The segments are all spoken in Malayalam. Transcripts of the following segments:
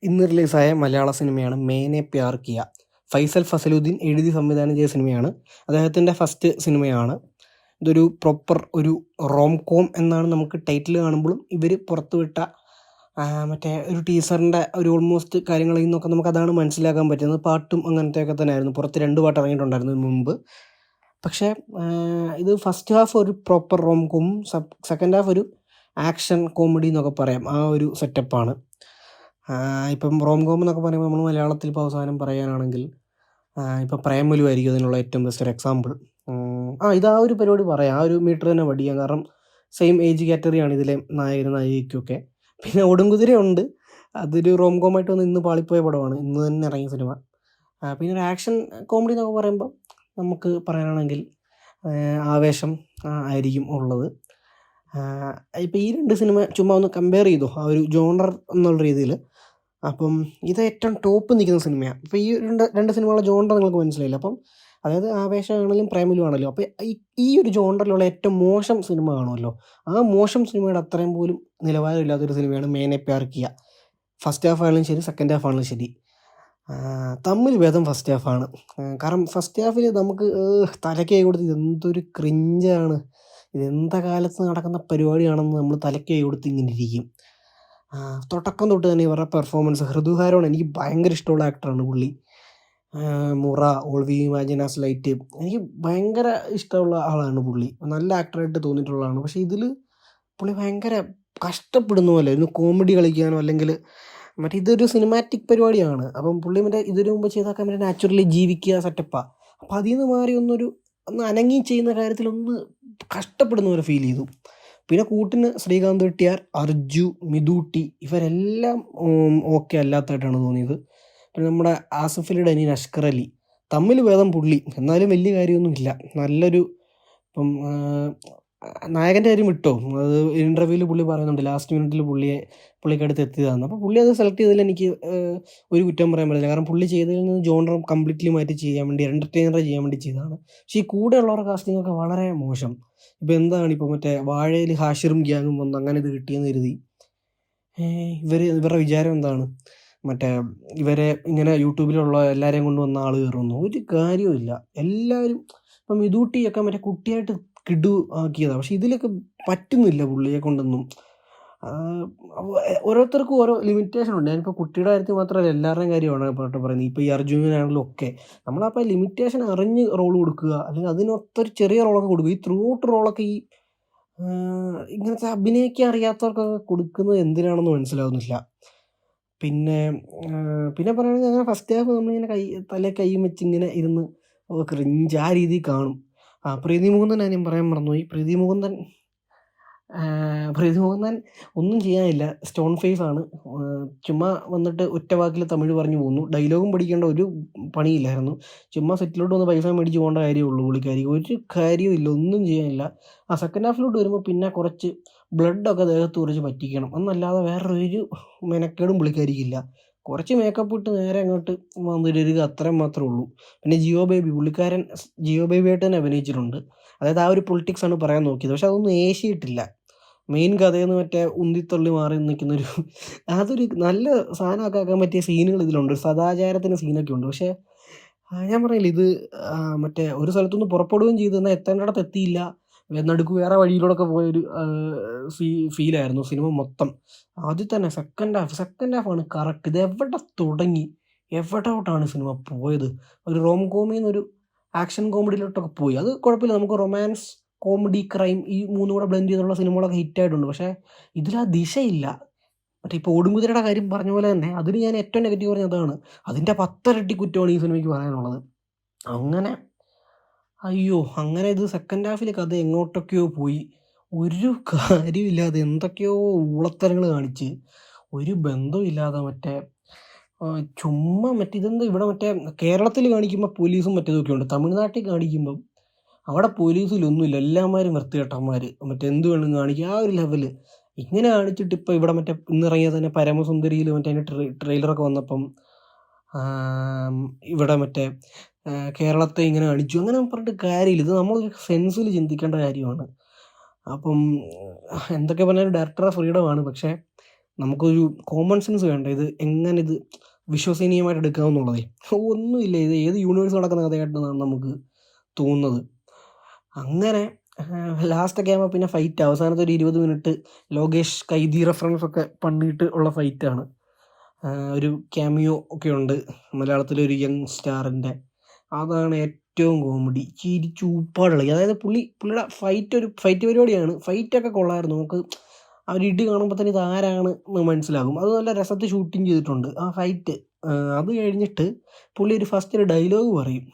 ഇന്ന് റിലീസായ മലയാള സിനിമയാണ് മേനെ പ്യാർ കിയ. ഫൈസൽ ഫസലുദ്ദീൻ എഴുതി സംവിധാനം ചെയ്ത സിനിമയാണ്. അദ്ദേഹത്തിൻ്റെ ഫസ്റ്റ് സിനിമയാണ്. ഇതൊരു പ്രോപ്പർ ഒരു റോം കോം എന്നാണ് നമുക്ക് ടൈറ്റിൽ കാണുമ്പോഴും ഇവർ പുറത്തുവിട്ട മറ്റേ ഒരു ടീസറിൻ്റെ ഒരു ഓൾമോസ്റ്റ് കാര്യങ്ങളിൽ നിന്നൊക്കെ നമുക്കതാണ് മനസ്സിലാക്കാൻ പറ്റുന്നത്. പാട്ടും അങ്ങനത്തെയൊക്കെ തന്നെയായിരുന്നു. പുറത്ത് 2 പാട്ട് ഇറങ്ങിയിട്ടുണ്ടായിരുന്നു ഇതിന് മുമ്പ്. പക്ഷേ ഇത് ഫസ്റ്റ് ഹാഫ് ഒരു പ്രോപ്പർ റോം കോമും സെക്കൻഡ് ഹാഫ് ഒരു ആക്ഷൻ കോമഡി എന്നൊക്കെ പറയാം. ആ ഒരു സെറ്റപ്പാണ്. ഇപ്പം റോം കോം എന്നൊക്കെ പറയുമ്പോൾ നമ്മൾ മലയാളത്തിൽ ഇപ്പോൾ അവസാനം പറയാനാണെങ്കിൽ ഇപ്പം പ്രേമലു ആയിരിക്കും അതിനുള്ള ഏറ്റവും ബെസ്റ്റ് ഒരു എക്സാമ്പിൾ. ഇത് ആ ഒരു പരിപാടി പറയാം, ആ ഒരു മീറ്റർ തന്നെ പഠിക്കാം. കാരണം സെയിം ഏജ് കാറ്റഗറിയാണ് ഇതിലെ നായകനും നായികയ്ക്കൊക്കെ. പിന്നെ ഒടുങ്കുതിരയുണ്ട്, അതൊരു റോം കോമായിട്ട് വന്ന് ഇന്ന് പാളിപ്പോയ പടമാണ്, ഇന്ന് തന്നെ ഇറങ്ങിയ സിനിമ. പിന്നെ ഒരു ആക്ഷൻ കോമഡി എന്നൊക്കെ പറയുമ്പോൾ നമുക്ക് പറയാനാണെങ്കിൽ ആവേശം ആയിരിക്കും ഉള്ളത്. ഇപ്പോൾ ഈ 2 സിനിമ ചുമ്മാ ഒന്ന് കമ്പയർ ചെയ്തോ ആ ഒരു ജോണർ എന്നുള്ള രീതിയിൽ. അപ്പം ഇത് ഏറ്റവും ടോപ്പ് നിൽക്കുന്ന സിനിമയാണ്. അപ്പോൾ ഈ രണ്ട് സിനിമകളുടെ ജോണർ നിങ്ങൾക്ക് മനസ്സിലായില്ല. അപ്പം അതായത് ആവേശമാണെങ്കിലും പ്രേമലു ആണല്ലോ. അപ്പോൾ ഈ ഒരു ജോണറിലുള്ള ഏറ്റവും മോശം സിനിമ കാണുമല്ലോ, ആ മോശം സിനിമയുടെ അത്രയും പോലും നിലവാരമില്ലാത്തൊരു സിനിമയാണ് മേനെ പ്യാർ കിയ. ഫസ്റ്റ് ഹാഫ് ആണെങ്കിലും ശരി, സെക്കൻഡ് ഹാഫ് ആണെങ്കിലും ശരി, തമ്മിൽ ഭേദം ഫസ്റ്റ് ഹാഫാണ്. കാരണം ഫസ്റ്റ് ഹാഫിൽ നമുക്ക് തലക്കൈ കൊടുത്ത് ഇതെന്തൊരു ക്രിഞ്ചാണ്, ഇതെന്താ കാലത്ത് നടക്കുന്ന പരിപാടിയാണെന്ന് നമ്മൾ തലക്കൈ കൊടുത്ത് ഇങ്ങനെ ഇരിക്കും. തുടക്കം തൊട്ട് തന്നെ ഇവരുടെ പെർഫോമൻസ്, ഹൃദുഹാരോൺ എനിക്ക് ഭയങ്കര ഇഷ്ടമുള്ള ആക്ടറാണ് പുള്ളി. മുറ, all we imagine as light, എനിക്ക് ഭയങ്കര ഇഷ്ടമുള്ള ആളാണ് പുള്ളി. നല്ല ആക്ടറായിട്ട് തോന്നിയിട്ടുള്ളതാണ്. പക്ഷേ ഇതിൽ പുള്ളി ഭയങ്കര കഷ്ടപ്പെടുന്ന പോലെ ഒന്ന് കോമഡി കളിക്കാനോ അല്ലെങ്കിൽ മറ്റേ ഇതൊരു സിനിമാറ്റിക് പരിപാടിയാണ്. അപ്പം പുള്ളി മറ്റേ ഇതിനു മുമ്പ് ചെയ്താക്കാൻ മറ്റേ നാച്ചുറലി ജീവിക്കുക സെറ്റപ്പാണ്. അപ്പം അതിൽ നിന്ന് മാറി ഒന്ന് അനങ്ങി ചെയ്യുന്ന കാര്യത്തിൽ ഒന്ന് കഷ്ടപ്പെടുന്ന പോലെ ഫീൽ ചെയ്തു. പിന്നെ കൂട്ടിന് ശ്രീകാന്ത് വെട്ടിയാർ, അർജു, മിഥൂട്ടി ഇവരെല്ലാം ഓക്കെ അല്ലാത്തതായിട്ടാണ് തോന്നിയത്. പിന്നെ നമ്മുടെ ആസിഫലിയുടെ അനിയൻ അഷ്കർ അലി, തമ്മിൽ ഭേദം പുള്ളി, എന്നാലും വലിയ കാര്യമൊന്നുമില്ല. നല്ലൊരു ഇപ്പം നായകൻ്റെ കാര്യം വിട്ടോ, അത് ഇൻ്റർവ്യൂവിൽ പുള്ളി പറയുന്നുണ്ട് ലാസ്റ്റ് മിനിറ്റിൽ പുള്ളിക്കടുത്ത് എത്തിയതാണ്. അപ്പോൾ പുള്ളി അത് സെലക്ട് ചെയ്തതിൽ എനിക്ക് ഒരു കുറ്റം പറയാൻ പറ്റില്ല. കാരണം പുള്ളി ചെയ്തതിൽ നിന്ന് ജോണർ കംപ്ലീറ്റ്ലി മാറ്റി ചെയ്യാൻ വേണ്ടി, എൻ്റർടൈനർ ചെയ്യാൻ വേണ്ടി ചെയ്തതാണ്. പക്ഷേ ഈ കൂടെയുള്ളവരുടെ കാസ്റ്റിംഗ് ഒക്കെ വളരെ മോശം. ഇപ്പോൾ എന്താണ് ഇപ്പോൾ മറ്റേ വാഴയിൽ ഹാഷിറും ഗ്യാങ്ങും വന്ന് അങ്ങനെ ഇത് കിട്ടിയെന്ന് കരുതി ഇവരുടെ വിചാരം എന്താണ്, മറ്റേ ഇവരെ ഇങ്ങനെ യൂട്യൂബിലുള്ള എല്ലാവരെയും കൊണ്ട് വന്ന ആൾ കയറുന്നു, ഒരു കാര്യവുമില്ല. എല്ലാവരും ഇപ്പം മിഥൂട്ടിയൊക്കെ മറ്റേ കുട്ടിയായിട്ട് കിടു ആക്കിയതാണ്. പക്ഷെ ഇതിലൊക്കെ പറ്റുന്നില്ല പുള്ളിയെ കൊണ്ടൊന്നും. ഓരോരുത്തർക്കും ഓരോ ലിമിറ്റേഷൻ ഉണ്ട്. ഞാനിപ്പോൾ കുട്ടിയുടെ കാര്യത്തിൽ മാത്രമല്ല, എല്ലാവരുടെയും കാര്യമാണ് പറയുന്നത്. ഇപ്പോൾ ഈ അർജുനാണെങ്കിലും ഒക്കെ നമ്മളപ്പോൾ ലിമിറ്റേഷൻ അറിഞ്ഞ് റോൾ കൊടുക്കുക, അല്ലെങ്കിൽ അതിനൊത്തൊരു ചെറിയ റോളൊക്കെ കൊടുക്കുക. ഈ ത്രൂ ഔട്ട് റോളൊക്കെ ഈ ഇങ്ങനത്തെ അഭിനയിക്കാൻ അറിയാത്തവർക്കൊക്കെ കൊടുക്കുന്നത് എന്തിനാണെന്ന് മനസ്സിലാവുന്നില്ല. പിന്നെ പറയുകയാണെങ്കിൽ അങ്ങനെ ഫസ്റ്റ് ഹാഫ് നമ്മളിങ്ങനെ കൈയും വെച്ച് ഇങ്ങനെ ഇരുന്ന് ക്രിഞ്ച് ആ രീതിയിൽ കാണും. പ്രീതി മുകുന്ദൻ ഞാൻ പറയാൻ മറന്നുപോയി. പ്രീതി മുകുന്ദൻ ഒന്നും ചെയ്യാനില്ല, സ്റ്റോൺ ഫേസ് ആണ്. ചുമ്മാ വന്നിട്ട് ഒറ്റ വാക്കിൽ തമിഴ് പറഞ്ഞു പോകുന്നു. ഡയലോഗും പഠിക്കേണ്ട ഒരു പണിയില്ലായിരുന്നു. ചുമ്മാ സെറ്റിലോട്ട് വന്ന് പൈസ മേടിച്ച് പോകേണ്ട കാര്യമുള്ളൂ പുള്ളിക്കാരി. ഒരു കാര്യവും ഇല്ല, ഒന്നും ചെയ്യാനില്ല. സെക്കൻഡ് ഹാഫിലോട്ട് വരുമ്പോൾ പിന്നെ കുറച്ച് ബ്ലഡൊക്കെ ദേഹത്ത് കുറച്ച് പറ്റിക്കണം എന്നല്ലാതെ വേറൊരു മെനക്കേടും പുള്ളിക്കാരിക്കില്ല. കുറച്ച് മേക്കപ്പ് ഇട്ട് നേരെ അങ്ങോട്ട് വന്നിട്ട് അത്രയും മാത്രമേ ഉള്ളൂ. പിന്നെ പുള്ളിക്കാരൻ ജിയോ ബേബിയായിട്ട് തന്നെ അഭിനയിച്ചിട്ടുണ്ട്. അതായത് ആ ഒരു പൊളിറ്റിക്സാണ് പറയാൻ നോക്കിയത്, പക്ഷെ അതൊന്നും ഏശിയിട്ടില്ല. മെയിൻ കഥയെന്ന് മറ്റേ ഉന്തിത്തള്ളി മാറി നിൽക്കുന്നൊരു അതൊരു നല്ല സാധനമൊക്കെ ആക്കാൻ പറ്റിയ സീനുകൾ ഇതിലുണ്ട്. സദാചാരത്തിന് സീനൊക്കെ ഉണ്ട്. പക്ഷേ ഞാൻ പറയില്ല, ഇത് മറ്റേ ഒരു സ്ഥലത്തുനിന്ന് പുറപ്പെടുകയും ചെയ്തു, എന്നാൽ എത്തേണ്ടിടത്ത് എത്തിയില്ല, നടുക്ക് വേറെ വഴിയിലൂടെയൊക്കെ പോയൊരു ഫീലായിരുന്നു സിനിമ മൊത്തം. ആദ്യം തന്നെ സെക്കൻഡ് ഹാഫാണ് കറക്റ്റ്. ഇത് എവിടെ തുടങ്ങി എവിടോട്ടാണ് സിനിമ പോയത്? ഒരു റോം കോമിൽ നിന്നൊരു ആക്ഷൻ കോമഡിയിലോട്ടൊക്കെ പോയി. അത് കുഴപ്പമില്ല, നമുക്ക് റൊമാൻസ്, കോമഡി, ക്രൈം ഈ മൂന്നും കൂടെ ബ്ലെൻഡ് ചെയ്തുള്ള സിനിമകളൊക്കെ ഹിറ്റായിട്ടുണ്ട്. പക്ഷേ ഇതിലാ ദിശയില്ല. മറ്റേ ഇപ്പോൾ ഓടുംകുതിരയുടെ കാര്യം പറഞ്ഞ പോലെ തന്നെ അതിന് ഞാൻ ഏറ്റവും നെഗറ്റീവ് പറഞ്ഞത് അതാണ്. അതിൻ്റെ 10 ഇരട്ടി കുറ്റമാണ് ഈ സിനിമയ്ക്ക് പറയാനുള്ളത്. അങ്ങനെ ഇത് സെക്കൻഡ് ഹാഫിൽ കഥ എങ്ങോട്ടൊക്കെയോ പോയി, ഒരു കാര്യമില്ലാതെ എന്തൊക്കെയോ ഊളത്തരങ്ങൾ കാണിച്ച്, ഒരു ബന്ധമില്ലാതെ മറ്റേ ചുമ്മാ ഇതെന്താ ഇവിടെ മറ്റേ കേരളത്തിൽ കാണിക്കുമ്പോൾ പോലീസും മറ്റേതൊക്കെ ഉണ്ട്, തമിഴ്നാട്ടിൽ കാണിക്കുമ്പം അവിടെ പോലീസിലൊന്നുമില്ല, എല്ലാവരും വൃത്തികെട്ടന്മാർ, എന്ത് വേണമെങ്കിലും കാണിക്കുക, ആ ഒരു ലെവല്. ഇങ്ങനെ കാണിച്ചിട്ട് ഇപ്പോൾ ഇവിടെ മറ്റേ ഇന്നിറങ്ങിയ തന്നെ പരമസുന്ദരിയിൽ അതിൻ്റെ ട്രെയിലറൊക്കെ വന്നപ്പം ഇവിടെ കേരളത്തെ ഇങ്ങനെ കാണിച്ചു, അങ്ങനെ പറഞ്ഞിട്ട് കാര്യമില്ല. ഇത് നമ്മളൊരു സെൻസിൽ ചിന്തിക്കേണ്ട കാര്യമാണ്. അപ്പം എന്തൊക്കെ പറഞ്ഞാലും ഡയറക്ടറുടെ ഫ്രീഡമാണ്. പക്ഷേ നമുക്കൊരു കോമൺ സെൻസ് വേണ്ട ഇത് എങ്ങനെ ഇത് വിശ്വസനീയമായിട്ട് എടുക്കാമെന്നുള്ളതേ. ഒന്നുമില്ല, ഇത് ഏത് യൂണിവേഴ്സ് നടക്കുന്ന കഥയായിട്ടാണ് നമുക്ക് തോന്നുന്നത്. അങ്ങനെ ലാസ്റ്റൊക്കെ ആകുമ്പോൾ പിന്നെ ഫൈറ്റ്, അവസാനത്തെ ഒരു 20 മിനിറ്റ് ലോകേഷ് കൈദി റെഫറൻസ് ഒക്കെ പണ്ടിട്ട് ഉള്ള ഫൈറ്റാണ്. ഒരു ക്യാമിയോ ഒക്കെ ഉണ്ട് മലയാളത്തിലൊരു യങ് സ്റ്റാറിൻ്റെ. അതാണ് ഏറ്റവും കോമഡി. ചിരിച്ചൂപ്പാടുള്ളത്. അതായത് പുള്ളിയുടെ ഫൈറ്റ് പരിപാടിയാണ്. ഫൈറ്റൊക്കെ കൊള്ളായിരുന്നു. നമുക്ക് ആ ഒരു ഇടി കാണുമ്പോൾ തന്നെ ഇത് ആരാണ് മനസ്സിലാകും. അത് നല്ല രസത്തിൽ ഷൂട്ടിങ് ചെയ്തിട്ടുണ്ട് ആ ഫൈറ്റ്. അത് കഴിഞ്ഞിട്ട് പുള്ളി ഒരു ഡയലോഗ് പറയും,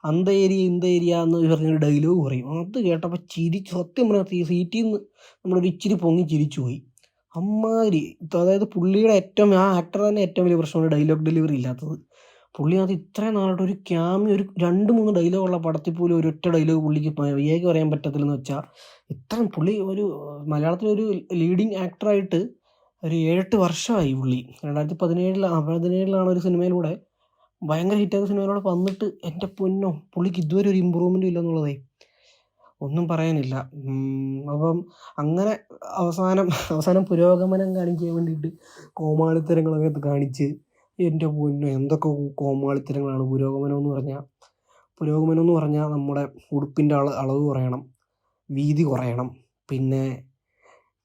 അന്ത ഏരിയ ഇന്ത ഏരിയ എന്ന് പറഞ്ഞൊരു ഡയലോഗ് പറയും. അത് കേട്ടപ്പോൾ സത്യം പറഞ്ഞാൽ സീറ്റിൽ നിന്ന് നമ്മളൊരു ഇച്ചിരി പൊങ്ങി ചിരിച്ചു പോയി. അമ്മാതിരി. അതായത് പുള്ളിയുടെ ആ ആക്ടർ തന്നെ ഏറ്റവും വലിയ പ്രശ്നമാണ് ഡയലോഗ് ഡെലിവറി ഇല്ലാത്തത്. പുള്ളി അത് ഇത്രയും നാളായിട്ട് ഒരു 2-3 ഡയലോഗുള്ള പടത്തിൽ പോലും ഒരൊറ്റ ഡയലോഗ് പുള്ളിക്ക് വയ്യായ്ക്ക് പറയാൻ പറ്റത്തില്ലെന്ന് വെച്ചാൽ, ഇത്രയും പുള്ളി ഒരു മലയാളത്തിലൊരു ലീഡിങ് ആക്ടറായിട്ട് ഒരു 7-8 വർഷമായി പുള്ളി. 2017 ഒരു സിനിമയിലൂടെ ഭയങ്കര ഹിറ്റായ സിനിമയിലൂടെ വന്നിട്ട് എൻ്റെ പൊന്നോ പുള്ളിക്ക് ഇതുവരെ ഒരു ഇമ്പ്രൂവ്മെൻറ്റും ഇല്ലെന്നുള്ളതേ ഒന്നും പറയാനില്ല. അപ്പം അങ്ങനെ അവസാനം പുരോഗമനം കാണിക്കാൻ വേണ്ടിയിട്ട് കോമാളിത്തരങ്ങളൊക്കെ കാണിച്ച്, എൻ്റെ പൊന്നോ എന്തൊക്കെ കോമാളിത്തരങ്ങളാണ്. പുരോഗമനം എന്ന് പറഞ്ഞാൽ നമ്മുടെ ഉടുപ്പിൻ്റെ അളവ് കുറയണം, വീതി കുറയണം, പിന്നെ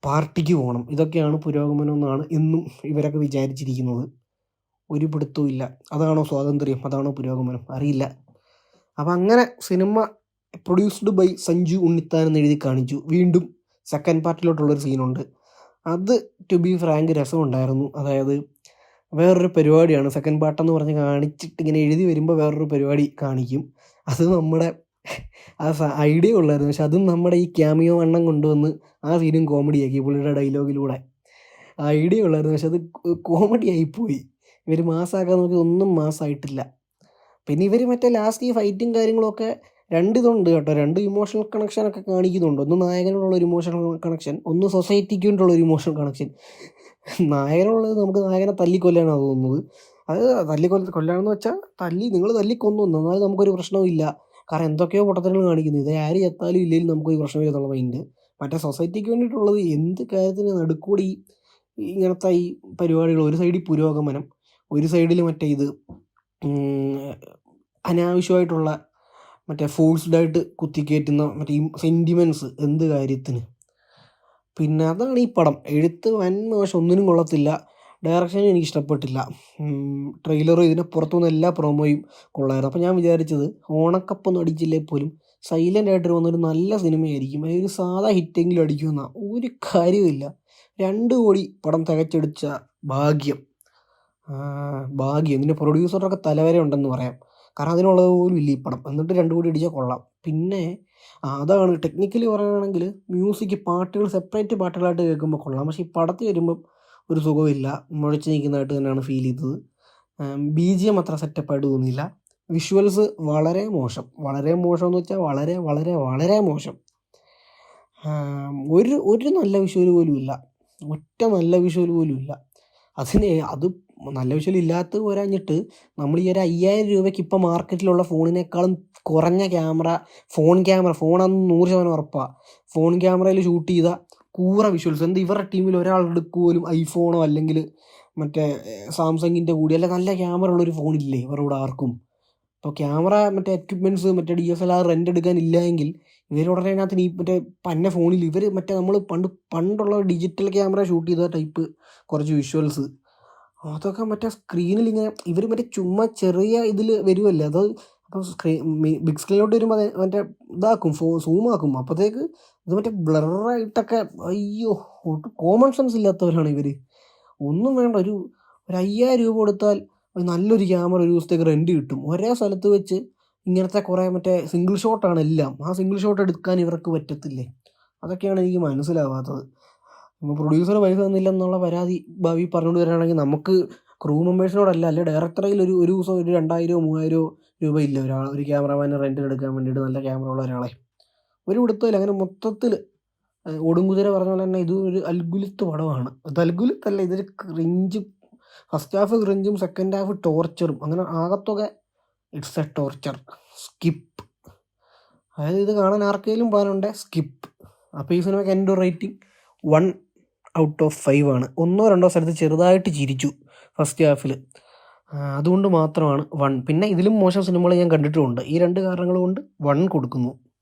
പാർട്ടിക്ക് പോകണം. ഇതൊക്കെയാണ് പുരോഗമനം എന്നാണ് എന്നും ഇവരൊക്കെ വിചാരിച്ചിരിക്കുന്നത്. ഒരു പിടുത്തവും ഇല്ല. അതാണോ സ്വാതന്ത്ര്യം, അതാണോ പുരോഗമനം, അറിയില്ല. അപ്പം അങ്ങനെ സിനിമ പ്രൊഡ്യൂസ്ഡ് ബൈ സഞ്ജു ഉണ്ണിത്താൻ എന്ന് എഴുതി കാണിച്ചു. വീണ്ടും സെക്കൻഡ് പാർട്ടിലോട്ടുള്ളൊരു സീനുണ്ട്. അത് ടു ബി ഫ്രാങ്ക് രസമുണ്ടായിരുന്നു. അതായത് വേറൊരു പരിപാടിയാണ് സെക്കൻഡ് പാർട്ടെന്ന് പറഞ്ഞ് കാണിച്ചിട്ട് ഇങ്ങനെ എഴുതി വരുമ്പോൾ വേറൊരു പരിപാടി കാണിക്കും. അത് നമ്മുടെ ഐഡിയ ഉള്ളായിരുന്നു. പക്ഷെ അതും നമ്മുടെ ഈ ക്യാമിയോ വണ്ണം കൊണ്ടുവന്ന് ആ സീനും കോമഡിയാക്കി പുള്ളിയുടെ ഡയലോഗിലൂടെ. ഐഡിയ ഉള്ളായിരുന്നു, പക്ഷെ അത് കോമഡി ആയിപ്പോയി. ഇവർ മാസ്സാക്കാൻ നോക്കി, ഒന്നും മാസ്സായിട്ടില്ല. പിന്നെ ഇവർ മറ്റേ ലാസ്റ്റ് ഈ ഫൈറ്റും കാര്യങ്ങളൊക്കെ ഇതുണ്ട് കേട്ടോ. 2 ഇമോഷണൽ കണക്ഷനൊക്കെ കാണിക്കുന്നുണ്ട്. ഒന്ന് നായകനോടുള്ളൊരു ഇമോഷണൽ കണക്ഷൻ, ഒന്ന് സൊസൈറ്റിക്ക് വേണ്ടിയുള്ളൊരു ഇമോഷണൽ കണക്ഷൻ. നായകനുള്ളത് നമുക്ക് നായകനെ തല്ലിക്കൊല്ലാനാണ് തോന്നുന്നത്. അത് കൊല്ലാണെന്ന് വെച്ചാൽ നിങ്ങൾ തല്ലിക്കൊന്നു, എന്നാലും നമുക്കൊരു പ്രശ്നവും ഇല്ല. കാരണം എന്തൊക്കെയോ പൊട്ടത്തരങ്ങൾ കാണിക്കുന്നു. ഇത് ആര് എത്താലും ഇല്ലെങ്കിലും നമുക്കൊരു പ്രശ്നമില്ല എന്നുള്ള മൈൻഡ്. മറ്റേ സൊസൈറ്റിക്ക് വേണ്ടിയിട്ടുള്ളത് എന്ത് കാര്യത്തിന് നടുക്കൂടി ഇങ്ങനത്തെ ഈ പരിപാടികൾ. ഒരു സൈഡിൽ പുരോഗമനം, ഒരു സൈഡിൽ മറ്റേ ഇത് അനാവശ്യമായിട്ടുള്ള മറ്റേ ഫോഴ്സ്ഡായിട്ട് കുത്തിക്കയറ്റുന്ന മറ്റേ ഈ സെൻറ്റിമെൻറ്റ്സ് എന്ത് കാര്യത്തിന്. പിന്നെ അതാണ് ഈ പടം. എഴുത്ത് മോശം, ഒന്നിനും കൊള്ളത്തില്ല. ഡയറക്ഷനും എനിക്ക് ഇഷ്ടപ്പെട്ടില്ല. ട്രെയിലറും ഇതിന് പുറത്തുനിന്ന് എല്ലാ പ്രൊമോയും കൊള്ളായിരുന്നു. അപ്പോൾ ഞാൻ വിചാരിച്ചത് ഓണക്കപ്പൊന്നും അടിച്ചില്ലേ പോലും സൈലൻ്റ് ആയിട്ട് വന്നൊരു നല്ല സിനിമയായിരിക്കും, ഒരു സാധാ ഹിറ്റെങ്കിലും അടിക്കുമെന്ന. ഒരു കാര്യമില്ല. 2 കോടി പടം തികച്ചടിച്ച ഭാഗ്യം. ഇതിൻ്റെ പ്രൊഡ്യൂസറൊക്കെ തലവരെ ഉണ്ടെന്ന് പറയാം. കാരണം അതിനുള്ളത് പോലും ഇല്ല ഈ പടം. എന്നിട്ട് 2 കോടി അടിച്ചാൽ കൊള്ളാം. പിന്നെ അതാണ് ടെക്നിക്കലി പറയുകയാണെങ്കിൽ പാട്ടുകൾ സെപ്പറേറ്റ് പാട്ടുകളായിട്ട് കേൾക്കുമ്പോൾ കൊള്ളാം. പക്ഷേ ഈ പടത്തിൽ വരുമ്പം ഒരു സുഖമില്ല, മുഴച്ച് നിൽക്കുന്നതായിട്ട് തന്നെയാണ് ഫീൽ ചെയ്തത്. BGM അത്ര സെറ്റപ്പായിട്ട് തോന്നിയില്ല. വിഷ്വൽസ് വളരെ മോശം എന്ന് വെച്ചാൽ വളരെ വളരെ വളരെ മോശം. ഒരു നല്ല വിഷ്വൽ പോലും ഇല്ല. ഒറ്റ നല്ല വിഷ്വൽ പോലും ഇല്ല. അത് നല്ല വിഷ്വൽ ഇല്ലാത്ത പോരാഞ്ഞിട്ട് നമ്മൾ ഈ ഒരു 5000 രൂപയ്ക്ക് ഇപ്പം മാർക്കറ്റിലുള്ള ഫോണിനേക്കാളും കുറഞ്ഞ ഫോണാണെന്ന് 100% ഉറപ്പാണ്. ഫോൺ ക്യാമറയിൽ ഷൂട്ട് ചെയ്ത കൂറ വിഷ്വൽസ്. ഇവരുടെ ടീമിൽ ഒരാളെടുക്ക് പോലും ഐഫോണോ അല്ലെങ്കിൽ മറ്റേ സാംസങ്ങിൻ്റെ കൂടി അല്ല നല്ല ക്യാമറ ഉള്ളൊരു ഫോണില്ലേ ഇവരോട് ആർക്കും. അപ്പോൾ ക്യാമറ മറ്റേ എക്യുപ്മെൻറ്റ്സ് മറ്റേ DSLR റെൻ്റ് എടുക്കാനില്ല എങ്കിൽ ഇവരുടനെ അതിനകത്ത് മറ്റേ പന്ന ഫോണിൽ ഇവർ മറ്റേ നമ്മൾ പണ്ടുള്ള ഡിജിറ്റൽ ക്യാമറ ഷൂട്ട് ചെയ്ത ടൈപ്പ് കുറച്ച് വിഷ്വൽസ്, അതൊക്കെ മറ്റേ സ്ക്രീനിൽ ഇങ്ങനെ ഇവർ മറ്റേ ചുമ്മാ ചെറിയ ഇതിൽ വരുമല്ലേ, അത് അപ്പോൾ ബിഗ് സ്ക്രീനിലോട്ട് വരുമ്പോൾ അത് മറ്റേ ഇതാക്കും, സൂമാക്കും. അപ്പോഴത്തേക്ക് ഇത് മറ്റേ ബ്ലറായിട്ടൊക്കെ. അയ്യോ, കോമൺ സെൻസ് ഇല്ലാത്തവരാണ് ഇവർ. ഒന്നും വേണ്ട, ഒരു 5000 രൂപ കൊടുത്താൽ നല്ലൊരു ക്യാമറ ഒരു ദിവസത്തേക്ക് റെൻ്റ് കിട്ടും. ഒരേ സ്ഥലത്ത് വെച്ച് ഇങ്ങനത്തെ കുറേ മറ്റേ സിംഗിൾ ഷോട്ടാണ് എല്ലാം. ആ സിംഗിൾ ഷോട്ട് എടുക്കാൻ ഇവർക്ക് പറ്റത്തില്ലേ? അതൊക്കെയാണ് എനിക്ക് മനസ്സിലാവാത്തത്. അപ്പോൾ പ്രൊഡ്യൂസർ പൈസ തന്നില്ലെന്നുള്ള പരാതി ഭാവി പറഞ്ഞുകൊണ്ട് വരികയാണെങ്കിൽ നമുക്ക് ക്രൂ മെമ്പേഴ്സിനോടല്ല, അല്ലെ ഡയറക്ടറിൽ ഒരു ദിവസം ഒരു 2000-3000 രൂപ ഇല്ല ഒരു ക്യാമറമാനെ റെൻറ്റിന് എടുക്കാൻ വേണ്ടിയിട്ട്, നല്ല ക്യാമറ ഉള്ള ഒരാളെ. ഒരു പിടുത്തമില്ല. അങ്ങനെ മൊത്തത്തിൽ ഒടുങ്കുതിര പറഞ്ഞ പോലെ തന്നെ ഇത് ഒരു അൽഗുലിത്ത് പടമാണ്. ഇത് അൽഗുലിത്തല്ല, ഇതൊരു ക്രിഞ്ച്. ഫസ്റ്റ് ഹാഫ് ക്രിഞ്ചും സെക്കൻഡ് ഹാഫ് ടോർച്ചറും. അങ്ങനെ ആകത്തുക ഇറ്റ്സ് എ ടോർച്ചർ. സ്കിപ്പ്. അതായത് ഇത് കാണാൻ ആർക്കെങ്കിലും പ്ലാനുണ്ടെ സ്കിപ്പ്. അപ്പോൾ ഈ സിനിമയ്ക്ക് എൻ്റെ റേറ്റിംഗ് 1 ഔട്ട് ഓഫ് 5 ആണ്. 1 2 സ്ഥലത്ത് ചെറുതായിട്ട് ചിരിച്ചു ഫസ്റ്റ് ഹാഫിൽ. അതുകൊണ്ട് മാത്രമാണ് 1. പിന്നെ ഇതിലും മോശം സിനിമകൾ ഞാൻ കണ്ടിട്ടുമുണ്ട്. ഈ 2 കാരണങ്ങൾ കൊണ്ട് 1 കൊടുക്കുന്നു.